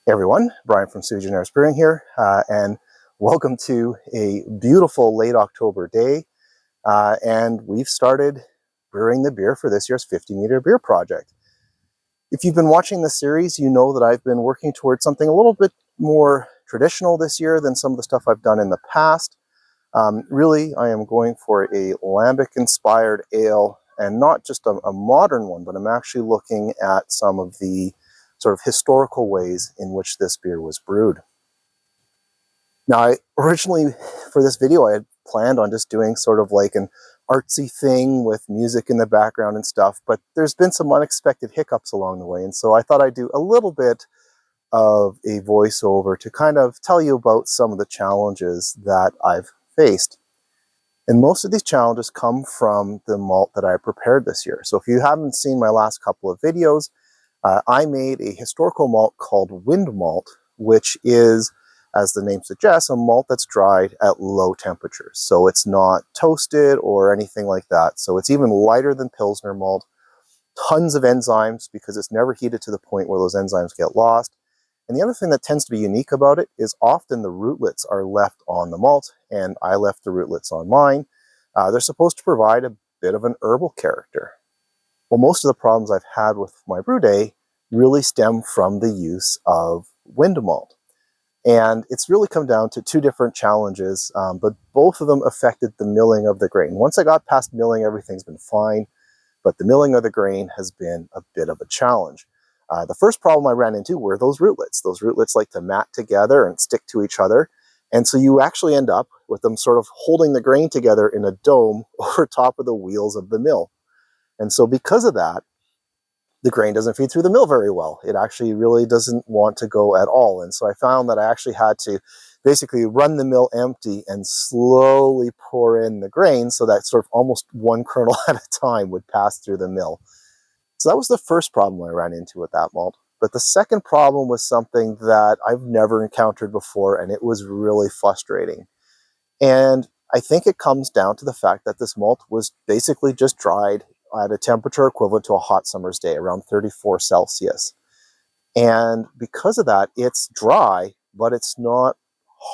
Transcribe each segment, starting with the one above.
Hey everyone, Brian from Sucky Brewing here, and welcome to a beautiful late October day. And we've started brewing the beer for this year's 50-meter beer project. If you've been watching the series, you know that I've been working towards something a little bit more traditional this year than some of the stuff I've done in the past. Really, I am going for a Lambic-inspired ale, and not just a modern one, but I'm actually looking at some of the sort of historical ways in which this beer was brewed. Now, originally for this video, I had planned on just doing sort of like an artsy thing with music in the background and stuff, but there's been some unexpected hiccups along the way, and so I thought I'd do a little bit of a voiceover to kind of tell you about some of the challenges that I've faced. And most of these challenges come from the malt that I prepared this year. So if you haven't seen my last couple of videos, I made a historical malt called wind malt, which is, as the name suggests, a malt that's dried at low temperatures. So it's not toasted or anything like that. So it's even lighter than Pilsner malt. Tons of enzymes because it's never heated to the point where those enzymes get lost. And the other thing that tends to be unique about it is often the rootlets are left on the malt, and I left the rootlets on mine. They're supposed to provide a bit of an herbal character. Well, most of the problems I've had with my brewday really stem from the use of wind malt. And it's really come down to two different challenges, but both of them affected the milling of the grain. Once I got past milling, everything's been fine, but the milling of the grain has been a bit of a challenge. The first problem I ran into were those rootlets. Those rootlets like to mat together and stick to each other. And so you actually end up with them sort of holding the grain together in a dome over top of the wheels of the mill. And so because of that, the grain doesn't feed through the mill very well. It actually really doesn't want to go at all. And so I found that I actually had to basically run the mill empty and slowly pour in the grain so that sort of almost one kernel at a time would pass through the mill. So that was the first problem I ran into with that malt. But the second problem was something that I've never encountered before, and it was really frustrating. And I think it comes down to the fact that this malt was basically just dried at a temperature equivalent to a hot summer's day, around 34 Celsius. And because of that, it's dry, but it's not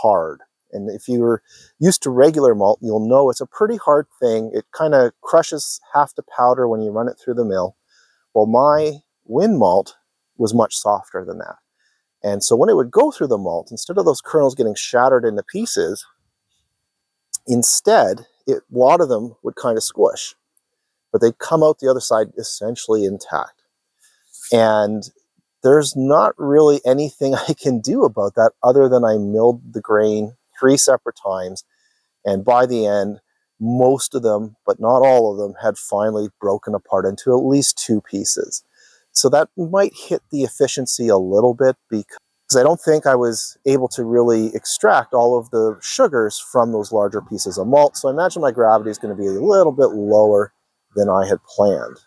hard. And if you're used to regular malt, you'll know it's a pretty hard thing. It kind of crushes half the powder when you run it through the mill. Well, my wind malt was much softer than that. And so when it would go through the malt, instead of those kernels getting shattered into pieces, instead, a lot of them would kind of squish, but they'd come out the other side essentially intact. And there's not really anything I can do about that other than I milled the grain 3 separate times. And by the end, most of them, but not all of them, had finally broken apart into at least 2 pieces. So that might hit the efficiency a little bit because I don't think I was able to really extract all of the sugars from those larger pieces of malt. So I imagine my gravity is going to be a little bit lower than I had planned.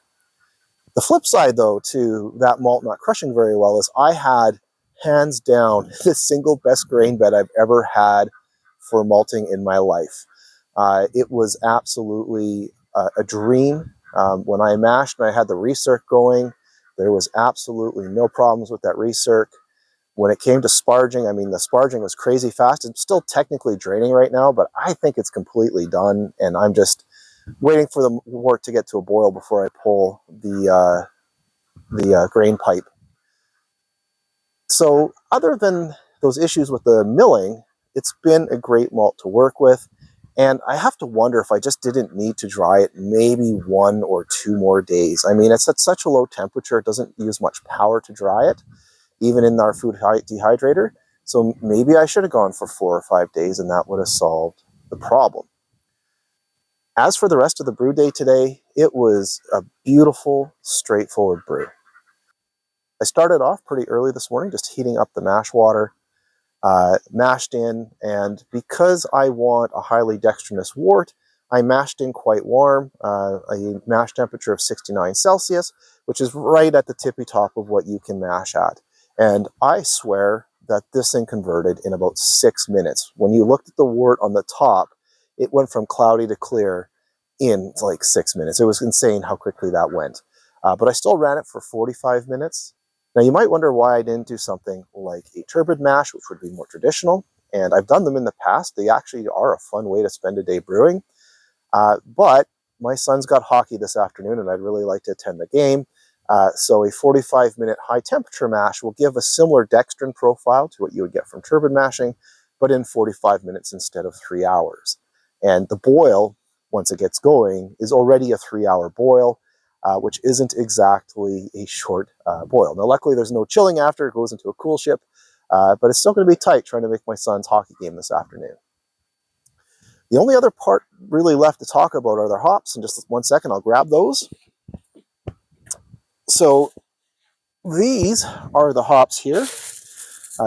The flip side, though, to that malt not crushing very well is I had, hands down, the single best grain bed I've ever had for malting in my life. It was absolutely a dream. When I mashed and I had the recirc going, there was absolutely no problems with that recirc. When it came to sparging, I mean, the sparging was crazy fast. It's still technically draining right now, but I think it's completely done, and I'm just waiting for the wort to get to a boil before I pull the grain pipe. So other than those issues with the milling, it's been a great malt to work with. And I have to wonder if I just didn't need to dry it maybe 1 or 2 more days. I mean, it's at such a low temperature, it doesn't use much power to dry it, even in our food dehydrator. So maybe I should have gone for 4 or 5 days and that would have solved the problem. As for the rest of the brew day today, it was a beautiful, straightforward brew. I started off pretty early this morning, just heating up the mash water, mashed in, and because I want a highly dextrinous wort, I mashed in quite warm, a mash temperature of 69 Celsius, which is right at the tippy top of what you can mash at. And I swear that this thing converted in about 6 minutes. When you looked at the wort on the top, it went from cloudy to clear in like 6 minutes. It was insane how quickly that went. But I still ran it for 45 minutes. Now you might wonder why I didn't do something like a turbid mash, which would be more traditional, and I've done them in the past. They actually are a fun way to spend a day brewing, but my son's got hockey this afternoon and I'd really like to attend the game. So a 45-minute high temperature mash will give a similar dextrin profile to what you would get from turbid mashing, but in 45 minutes instead of 3 hours. And the boil, once it gets going, is already a 3-hour boil, which isn't exactly a short boil. Now, luckily, there's no chilling after. It goes into a cool ship, but it's still going to be tight trying to make my son's hockey game this afternoon. The only other part really left to talk about are the hops. In just 1 second, I'll grab those. So these are the hops here.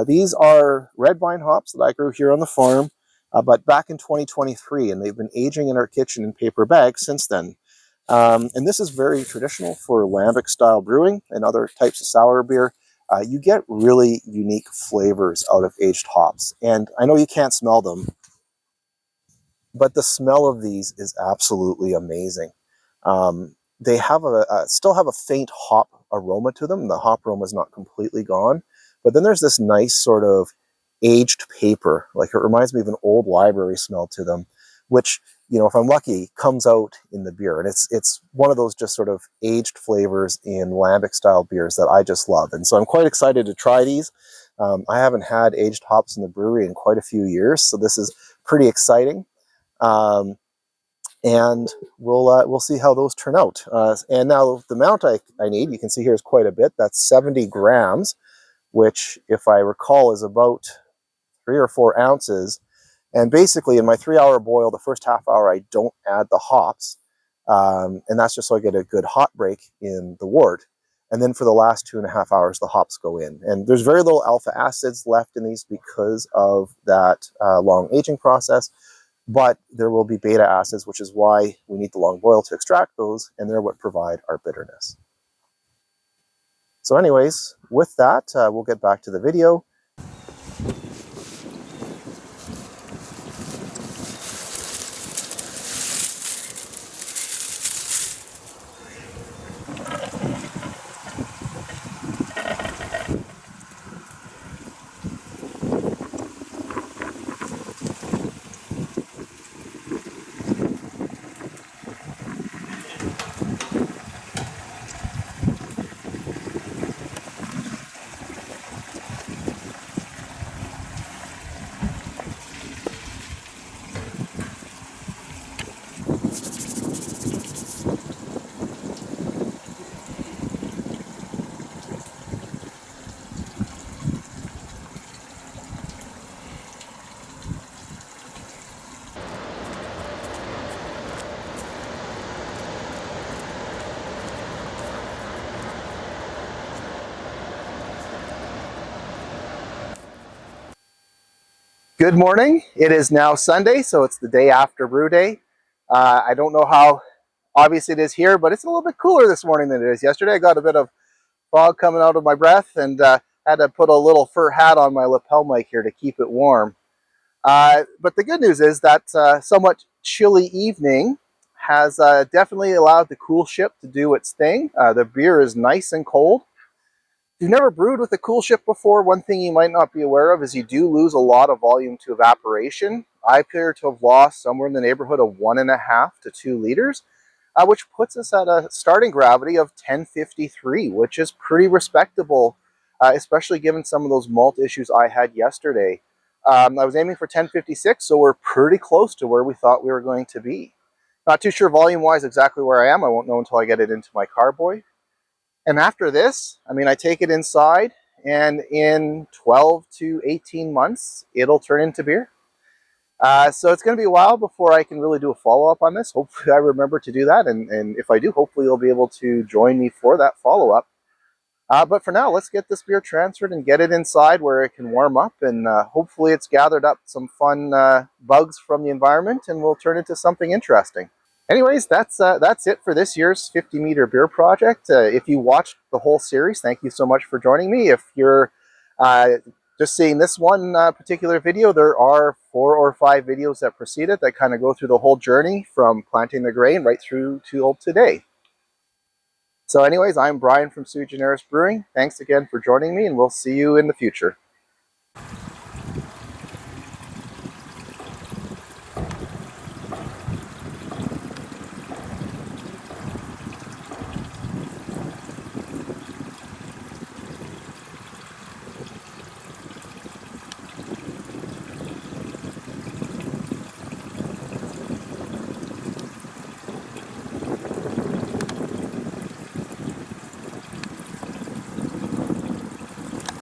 These are red vine hops that I grew here on the farm, but back in 2023, and they've been aging in our kitchen in paper bags since then. And this is very traditional for Lambic style brewing and other types of sour beer. You get really unique flavors out of aged hops. And I know you can't smell them, but the smell of these is absolutely amazing. They have still have a faint hop aroma to them. The hop aroma is not completely gone, but then there's this nice sort of aged paper. Like, it reminds me of an old library smell to them, which, you know, if I'm lucky, comes out in the beer. And it's one of those just sort of aged flavors in Lambic style beers that I just love. And so I'm quite excited to try these. I haven't had aged hops in the brewery in quite a few years, so this is pretty exciting. And we'll see how those turn out. And now the amount I need, you can see here, is quite a bit. That's 70 grams, which, if I recall, is about 3 or 4 ounces. And basically, in my 3-hour boil, the first half hour, I don't add the hops. And that's just so I get a good hop break in the wort. And then for the last 2.5 hours, the hops go in. And there's very little alpha acids left in these because of that long aging process. But there will be beta acids, which is why we need the long boil to extract those, and they're what provide our bitterness. So anyways, with that, we'll get back to the video. Good morning. It is now Sunday, so it's the day after brew day. I don't know how obvious it is here, but it's a little bit cooler this morning than it is yesterday. I got a bit of fog coming out of my breath and had to put a little fur hat on my lapel mic here to keep it warm. But the good news is that somewhat chilly evening has definitely allowed the cool ship to do its thing. The beer is nice and cold. If you've never brewed with a cool ship before, one thing you might not be aware of is you do lose a lot of volume to evaporation. I appear to have lost somewhere in the neighborhood of 1.5 to 2 liters, which puts us at a starting gravity of 1053, which is pretty respectable, especially given some of those malt issues I had yesterday. I was aiming for 1056, so we're pretty close to where we thought we were going to be. Not too sure volume-wise exactly where I am. I won't know until I get it into my carboy. And after this, I mean, I take it inside, and in 12 to 18 months, it'll turn into beer. So it's going to be a while before I can really do a follow-up on this. Hopefully I remember to do that, and if I do, hopefully you'll be able to join me for that follow-up. But for now, let's get this beer transferred and get it inside where it can warm up, and hopefully it's gathered up some fun bugs from the environment and will turn into something interesting. Anyways, that's it for this year's 50-meter beer project. If you watched the whole series, thank you so much for joining me. If you're just seeing this one particular video, there are 4 or 5 videos that precede it that kind of go through the whole journey from planting the grain right through to today. So anyways, I'm Brian from Sui Generis Brewing. Thanks again for joining me, and we'll see you in the future.